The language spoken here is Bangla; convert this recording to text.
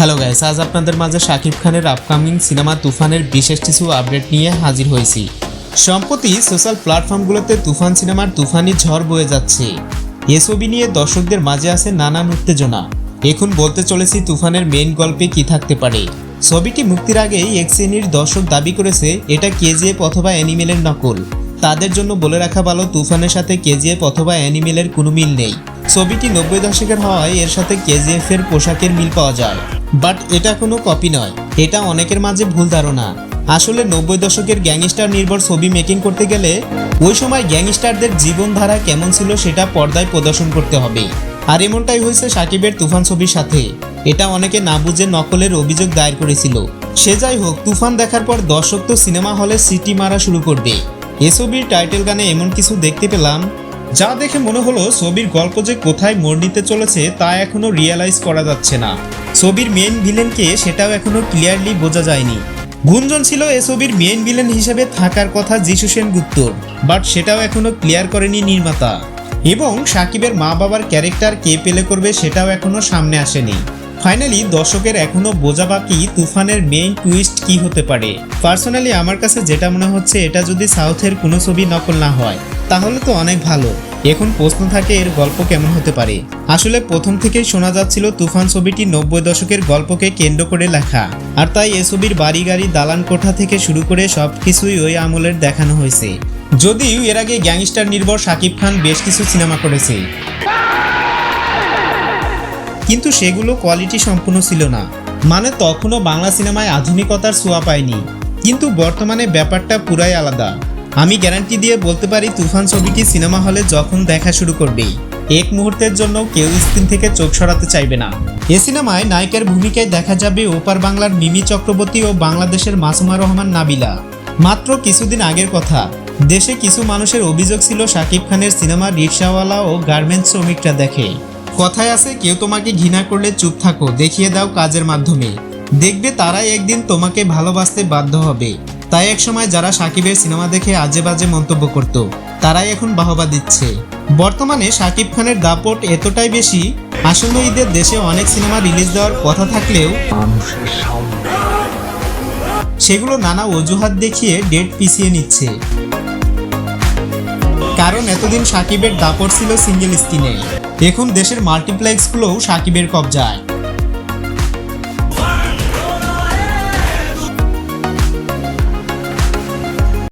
হ্যালো গাইস, আজ আপনাদের মাঝে শাকিব খানের আপকামিং সিনেমা তুফানের বিশেষ কিছু আপডেট নিয়ে হাজির হয়েছি। সম্প্রতি সোশ্যাল প্ল্যাটফর্মগুলোতে তুফান সিনেমার তুফানি ঝড় বয়ে যাচ্ছে। এ ছবি নিয়ে দর্শকদের মাঝে আছে নানান উত্তেজনা। এখন বলতে চলেছি তুফানের মেইন গল্পে কি থাকতে পারে। ছবিটি মুক্তির আগেই এক শ্রেণীর দর্শক দাবি করেছে এটা কেজিএফ অথবা অ্যানিমেলের নকল। তাদের জন্য বলে রাখা ভালো, তুফানের সাথে কেজিএফ অথবা অ্যানিমেলের কোনো মিল নেই। ছবিটি 90 দশকের হওয়ায় এর সাথে কেজিএফ এর পোশাকের মিল পাওয়া যায়, বাট এটা কোনো কপি নয়। এটা অনেকের মাঝে ভুল ধারণা। আসলে 90 দশকের গ্যাংস্টার নির্ভর ছবি মেকিং করতে গেলে ওই সময় গ্যাংস্টারদের জীবনধারা কেমন ছিল সেটা পর্দায় প্রদর্শন করতে হবে। আর এমনটাই হয়েছে শাকিবের তুফান ছবির সাথে। এটা অনেকে না বুঝে নকলের অভিযোগ দায়ের করেছিল। সে যাই হোক, তুফান দেখার পর দর্শক তো সিনেমা হলে সিটি মারা শুরু করবে। এ ছবির টাইটেল গানে এমন কিছু দেখতে পেলাম যা দেখে মনে হলো ছবির গল্প যে কোথায় মোড় নিতে চলেছে তা এখনো রিয়েলাইজ করা যাচ্ছে না। ছবির মেইন ভিলেনকে সেটাও এখনো ক্লিয়ারলি বোঝা যায়নি। গুঞ্জন ছিল এ ছবির মেইন ভিলেন হিসেবে থাকার কথা যিশু সেনগুপ্তর, বাট সেটাও এখনো ক্লিয়ার করেনি নির্মাতা। এবং শাকিবের মা বাবার ক্যারেক্টার কে প্লে করবে সেটাও এখনো সামনে আসেনি। ফাইনালি দর্শকের এখনো বোঝা বাকি তুফানের মেইন টুইস্ট কি হতে পারে। পার্সোনালি আমার কাছে যেটা মনে হচ্ছে, এটা যদি সাউথের কোনো ছবি নকল না হয় তাহলে তো অনেক ভালো। এখন প্রশ্ন থাকে এর গল্প কেমন হতে পারে। আসলে প্রথম থেকেই শোনা যাচ্ছিল তুফান ছবিটি 90 দশকের গল্পকে কেন্দ্র করে লেখা, আর তাই এ ছবির বাড়ি গাড়ি দালান কোঠা থেকে শুরু করে সবকিছুই ওই আমলের দেখানো হয়েছে। যদিও এর আগে গ্যাংস্টার নির্ভর শাকিব খান বেশ কিছু সিনেমা করেছে, কিন্তু সেগুলো কোয়ালিটি সম্পূর্ণ ছিল না। মানে তখনও বাংলা সিনেমায় আধুনিকতার ছোঁয়া পায়নি, কিন্তু বর্তমানে ব্যাপারটা পুরাই আলাদা। আমি গ্যারান্টি দিয়ে বলতে পারি তুফান ছবিটি সিনেমা হলে যখন দেখা শুরু করবে, এক মুহূর্তের জন্য কেউ স্ক্রিন থেকে চোখ সরাতে চাইবে না। এ সিনেমায় নায়িকার ভূমিকায় দেখা যাবে ওপার বাংলার মিমি চক্রবর্তী ও বাংলাদেশের মাসুমা রহমান নাবিলা। মাত্র কিছুদিন আগের কথা, দেশে কিছু মানুষের অভিযোগ ছিল শাকিব খানের সিনেমা রিকশাওয়ালা ও গার্মেন্টস শ্রমিকরা দেখে। কথায় আছে, কেউ তোমাকে ঘৃণা করলে চুপ থাকো, দেখিয়ে দাও কাজের মাধ্যমে, দেখবে তারাই একদিন তোমাকে ভালোবাসতে বাধ্য হবে। তাই একসময় যারা শাকিবের সিনেমা দেখে আজে বাজে মন্তব্য করত, তারাই এখন বাহবা দিচ্ছে। বর্তমানে শাকিব খানের দাপট এতটাই বেশি, আসন্ন ঈদের দেশে অনেক সিনেমা রিলিজ দেওয়ার কথা থাকলেও সেগুলো নানা অজুহাত দেখিয়ে ডেট পিছিয়ে নিচ্ছে। কারণ এতদিন শাকিবের দাপট ছিল সিঙ্গেল স্ক্রিনে, এখন দেশের মাল্টিপ্লেক্সগুলোও শাকিবের কবজায়।